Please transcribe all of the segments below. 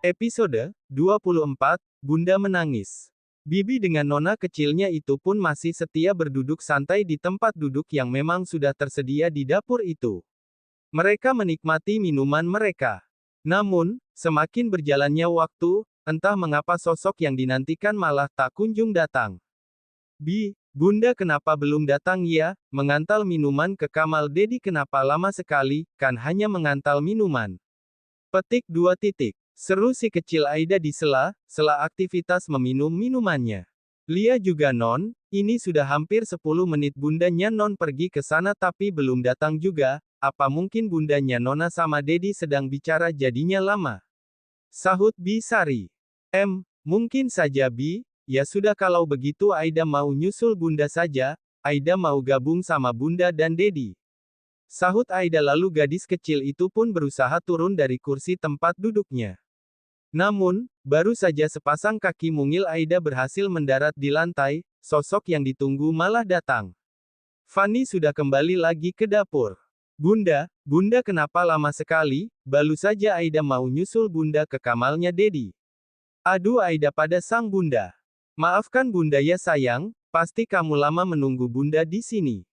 Episode 24, Bunda menangis. Bibi dengan nona kecilnya itu pun masih setia berduduk santai di tempat duduk yang memang sudah tersedia di dapur itu. Mereka menikmati minuman mereka. Namun, semakin berjalannya waktu, entah mengapa sosok yang dinantikan malah tak kunjung datang. Bunda kenapa belum datang ya? Mengantar minuman ke kamar Dedi kenapa lama sekali, kan hanya mengantar minuman. Petik 2 titik. Seru si kecil Aida di sela aktivitas meminum minumannya. Lia juga non, ini sudah hampir 10 menit bundanya non pergi ke sana tapi belum datang juga, apa mungkin bundanya nona sama Dedi sedang bicara jadinya lama? Sahut Bi Sari. Mungkin saja Bi, ya sudah kalau begitu Aida mau nyusul bunda saja, Aida mau gabung sama bunda dan Dedi. Sahut Aida lalu gadis kecil itu pun berusaha turun dari kursi tempat duduknya. Namun, baru saja sepasang kaki mungil Aida berhasil mendarat di lantai, sosok yang ditunggu malah datang. Fanny sudah kembali lagi ke dapur. Bunda kenapa lama sekali? Baru saja Aida mau nyusul bunda ke kamarnya Dedi. Aduh Aida pada sang bunda. Maafkan bunda ya sayang, pasti kamu lama menunggu bunda di sini.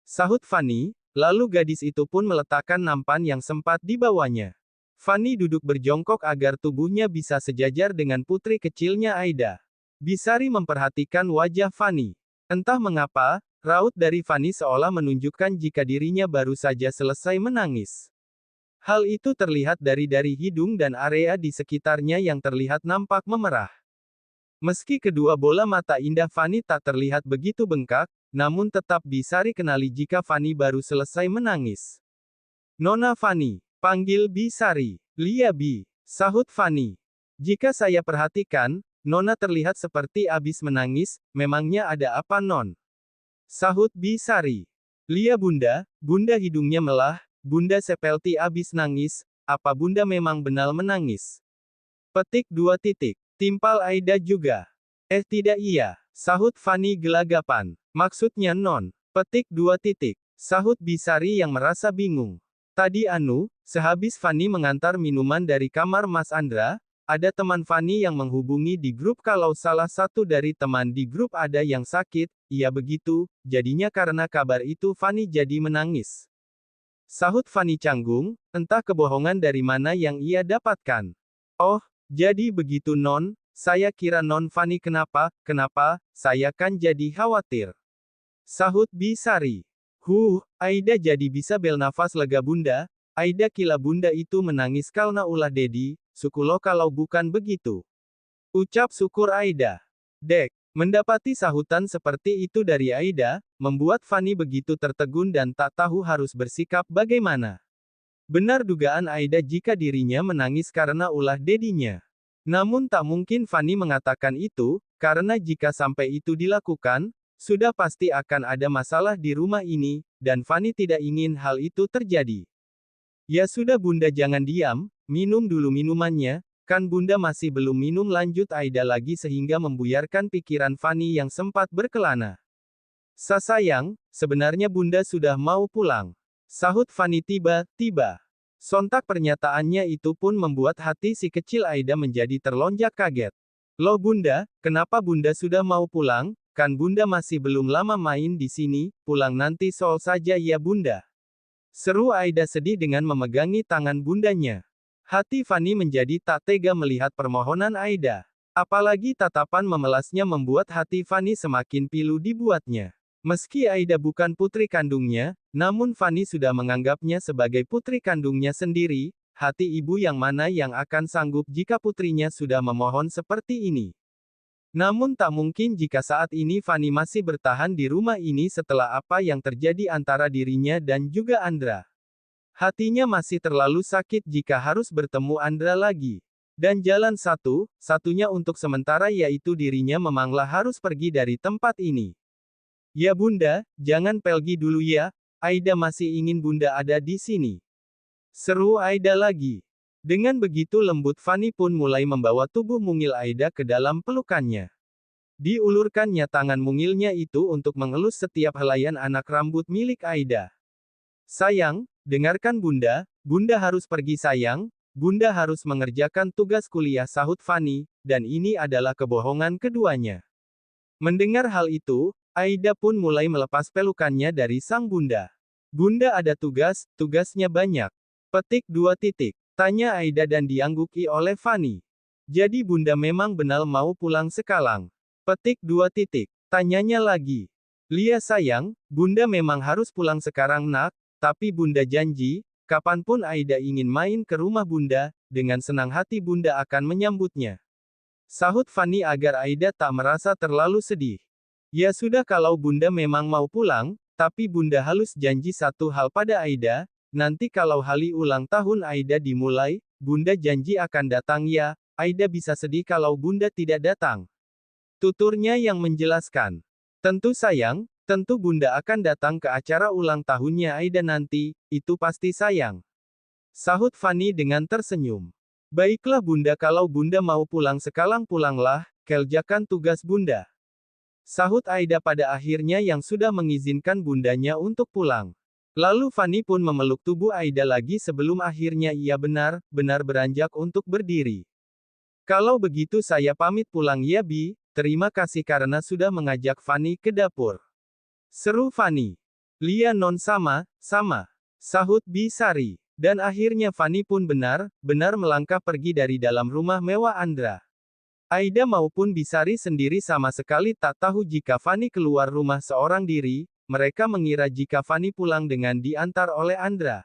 Sahut Fanny, lalu gadis itu pun meletakkan nampan yang sempat dibawanya. Fanny duduk berjongkok agar tubuhnya bisa sejajar dengan putri kecilnya Aida. Bisari memperhatikan wajah Fanny. Entah mengapa, raut dari Fanny seolah menunjukkan jika dirinya baru saja selesai menangis. Hal itu terlihat dari hidung dan area di sekitarnya yang terlihat nampak memerah. Meski kedua bola mata indah Fanny tak terlihat begitu bengkak, namun tetap Bisari kenali jika Fanny baru selesai menangis. Nona Fanny. Panggil Bisari. Lia Bi. Sahut Fanny. Jika saya perhatikan, Nona terlihat seperti abis menangis, memangnya ada apa non? Sahut Bisari. Lia bunda hidungnya melah, bunda seperti abis nangis, apa bunda memang benar menangis? Petik 2 titik. Timpal Aida juga. Tidak iya. Sahut Fanny gelagapan. Maksudnya non. Petik 2 titik. Sahut Bisari yang merasa bingung. Tadi sehabis Fanny mengantar minuman dari kamar Mas Andra, ada teman Fanny yang menghubungi di grup kalau salah satu dari teman di grup ada yang sakit, iya begitu, jadinya karena kabar itu Fanny jadi menangis. Sahut Fanny canggung, entah kebohongan dari mana yang ia dapatkan. Oh, jadi begitu non, saya kira non Fanny kenapa, saya kan jadi khawatir. Sahut Bisari. Aida jadi bisa bernafas lega bunda, Aida kila bunda itu menangis karena ulah Dedi, syukurlah kalau bukan begitu. Ucap syukur Aida. Mendapati sahutan seperti itu dari Aida, membuat Fanny begitu tertegun dan tak tahu harus bersikap bagaimana. Benar dugaan Aida jika dirinya menangis karena ulah Dedinya. Namun tak mungkin Fanny mengatakan itu, karena jika sampai itu dilakukan, sudah pasti akan ada masalah di rumah ini, dan Fanny tidak ingin hal itu terjadi. Ya sudah bunda jangan diam, minum dulu minumannya, kan bunda masih belum minum lanjut Aida lagi sehingga membuyarkan pikiran Fanny yang sempat berkelana. Sayang, sebenarnya bunda sudah mau pulang. Sahut Fanny tiba-tiba. Sontak pernyataannya itu pun membuat hati si kecil Aida menjadi terlonjak kaget. Loh bunda, kenapa bunda sudah mau pulang? Kan bunda masih belum lama main di sini, pulang nanti soal saja ya bunda. Seru Aida sedih dengan memegangi tangan bundanya. Hati Fanny menjadi tak tega melihat permohonan Aida. Apalagi tatapan memelasnya membuat hati Fanny semakin pilu dibuatnya. Meski Aida bukan putri kandungnya, namun Fanny sudah menganggapnya sebagai putri kandungnya sendiri, hati ibu yang mana yang akan sanggup jika putrinya sudah memohon seperti ini. Namun tak mungkin jika saat ini Fanny masih bertahan di rumah ini setelah apa yang terjadi antara dirinya dan juga Andra. Hatinya masih terlalu sakit jika harus bertemu Andra lagi. Dan jalan satu-satunya untuk sementara yaitu dirinya memanglah harus pergi dari tempat ini. Ya bunda, jangan pergi dulu ya, Aida masih ingin bunda ada di sini. Seru Aida lagi. Dengan begitu lembut Fanny pun mulai membawa tubuh mungil Aida ke dalam pelukannya. Diulurkannya tangan mungilnya itu untuk mengelus setiap helaian anak rambut milik Aida. Sayang, dengarkan bunda, bunda harus pergi sayang, Bunda harus mengerjakan tugas kuliah, sahut Fanny, dan ini adalah kebohongan keduanya. Mendengar hal itu, Aida pun mulai melepas pelukannya dari sang bunda. Bunda ada tugas, tugasnya banyak. Petik 2 titik. Tanya Aida dan diangguki oleh Fanny. Jadi bunda memang benar mau pulang sekarang. Petik 2 titik. Tanyanya lagi. Lia sayang, bunda memang harus pulang sekarang nak, tapi bunda janji, kapanpun Aida ingin main ke rumah bunda, dengan senang hati bunda akan menyambutnya. Sahut Fanny agar Aida tak merasa terlalu sedih. Ya sudah kalau bunda memang mau pulang, tapi bunda halus janji satu hal pada Aida, nanti kalau hari ulang tahun Aida dimulai, bunda janji akan datang ya, Aida bisa sedih kalau bunda tidak datang. Tuturnya yang menjelaskan. Tentu sayang, tentu bunda akan datang ke acara ulang tahunnya Aida nanti, itu pasti sayang. Sahut Fanny dengan tersenyum. Baiklah bunda kalau bunda mau pulang sekarang pulanglah, kerjakan tugas bunda. Sahut Aida pada akhirnya yang sudah mengizinkan bundanya untuk pulang. Lalu Fanny pun memeluk tubuh Aida lagi sebelum akhirnya ia benar-benar beranjak untuk berdiri. Kalau begitu saya pamit pulang ya Bi, terima kasih karena sudah mengajak Fanny ke dapur. Seru Fanny. Lia non sama, sahut Bi Sari. Dan akhirnya Fanny pun benar-benar melangkah pergi dari dalam rumah mewah Andra. Aida maupun Bisari sendiri sama sekali tak tahu jika Fanny keluar rumah seorang diri, mereka mengira jika Fanny pulang dengan diantar oleh Andra.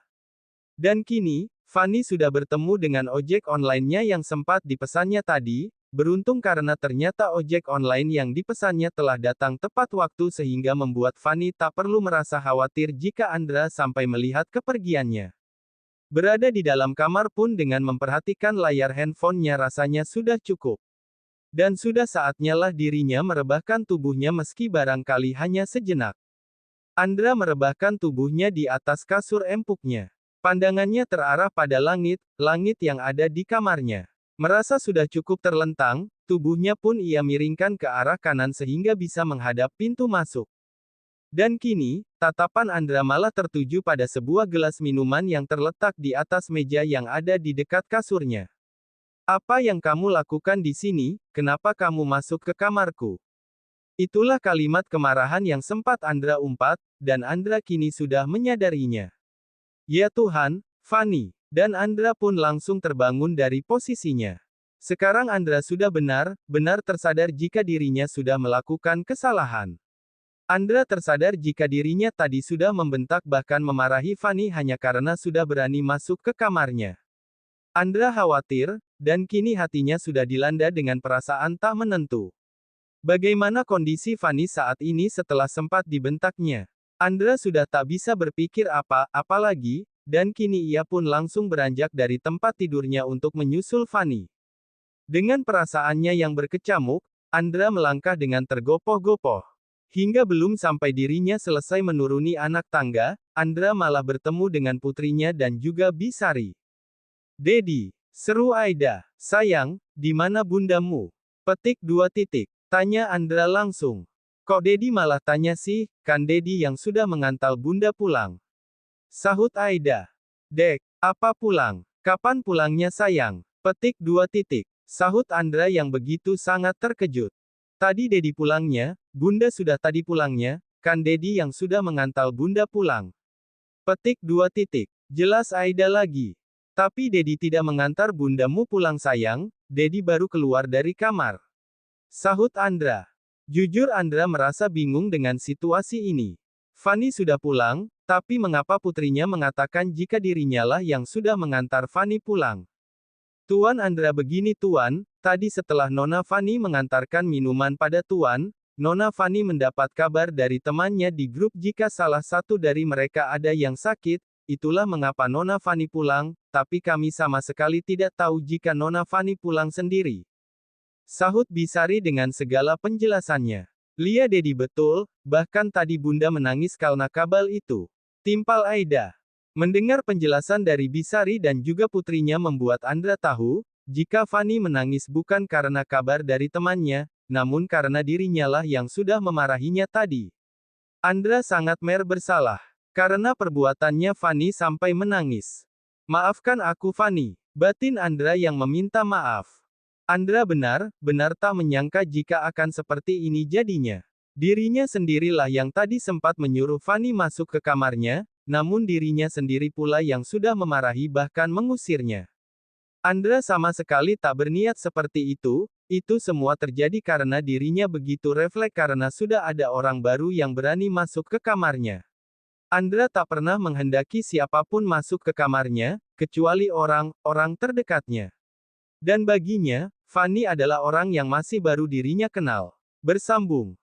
Dan kini, Fanny sudah bertemu dengan ojek online-nya yang sempat dipesannya tadi, beruntung karena ternyata ojek online yang dipesannya telah datang tepat waktu sehingga membuat Fanny tak perlu merasa khawatir jika Andra sampai melihat kepergiannya. Berada di dalam kamar pun dengan memperhatikan layar handphonenya rasanya sudah cukup. Dan sudah saatnya lah dirinya merebahkan tubuhnya meski barangkali hanya sejenak. Andra merebahkan tubuhnya di atas kasur empuknya. Pandangannya terarah pada langit yang ada di kamarnya. Merasa sudah cukup terlentang, tubuhnya pun ia miringkan ke arah kanan sehingga bisa menghadap pintu masuk. Dan kini, tatapan Andra malah tertuju pada sebuah gelas minuman yang terletak di atas meja yang ada di dekat kasurnya. Apa yang kamu lakukan di sini, kenapa kamu masuk ke kamarku? Itulah kalimat kemarahan yang sempat Andra umpat, dan Andra kini sudah menyadarinya. Ya Tuhan, Fanny. Dan Andra pun langsung terbangun dari posisinya. Sekarang Andra sudah benar-benar tersadar jika dirinya sudah melakukan kesalahan. Andra tersadar jika dirinya tadi sudah membentak bahkan memarahi Fanny hanya karena sudah berani masuk ke kamarnya. Andra khawatir, dan kini hatinya sudah dilanda dengan perasaan tak menentu. Bagaimana kondisi Fanny saat ini setelah sempat dibentaknya? Andra sudah tak bisa berpikir apa lagi, dan kini ia pun langsung beranjak dari tempat tidurnya untuk menyusul Fanny. Dengan perasaannya yang berkecamuk, Andra melangkah dengan tergopoh-gopoh. Hingga belum sampai dirinya selesai menuruni anak tangga, Andra malah bertemu dengan putrinya dan juga Bisari. Dedi, seru Aida, sayang, di mana bundamu? Petik 2 titik. Tanya Andra langsung. Kok Dedi malah tanya sih, kan Dedi yang sudah mengantar bunda pulang. Sahut Aida. Dek, apa pulang? Kapan pulangnya sayang? Petik 2 titik. Sahut Andra yang begitu sangat terkejut. Tadi Dedi pulangnya, bunda sudah tadi pulangnya, kan Dedi yang sudah mengantar bunda pulang. Petik 2 titik. Jelas Aida lagi. Tapi Dedi tidak mengantar bundamu pulang sayang, Dedi baru keluar dari kamar. Sahut Andra. Jujur Andra merasa bingung dengan situasi ini. Fanny sudah pulang, tapi mengapa putrinya mengatakan jika dirinya lah yang sudah mengantar Fanny pulang? Tuan Andra begini Tuan, tadi setelah Nona Fanny mengantarkan minuman pada Tuan, Nona Fanny mendapat kabar dari temannya di grup jika salah satu dari mereka ada yang sakit, itulah mengapa Nona Fanny pulang, tapi kami sama sekali tidak tahu jika Nona Fanny pulang sendiri. Sahut Bisari dengan segala penjelasannya. Lia Dedi betul, bahkan tadi bunda menangis karena kabar itu. Timpal Aida. Mendengar penjelasan dari Bisari dan juga putrinya membuat Andra tahu, jika Fanny menangis bukan karena kabar dari temannya, namun karena dirinya lah yang sudah memarahinya tadi. Andra sangat bersalah. Karena perbuatannya Fanny sampai menangis. Maafkan aku Fanny. Batin Andra yang meminta maaf. Andra benar-benar tak menyangka jika akan seperti ini jadinya. Dirinya sendirilah yang tadi sempat menyuruh Fanny masuk ke kamarnya, namun dirinya sendiri pula yang sudah memarahi bahkan mengusirnya. Andra sama sekali tak berniat seperti itu semua terjadi karena dirinya begitu refleks karena sudah ada orang baru yang berani masuk ke kamarnya. Andra tak pernah menghendaki siapapun masuk ke kamarnya, kecuali orang-orang terdekatnya. Dan baginya, Fanny adalah orang yang masih baru dirinya kenal. Bersambung.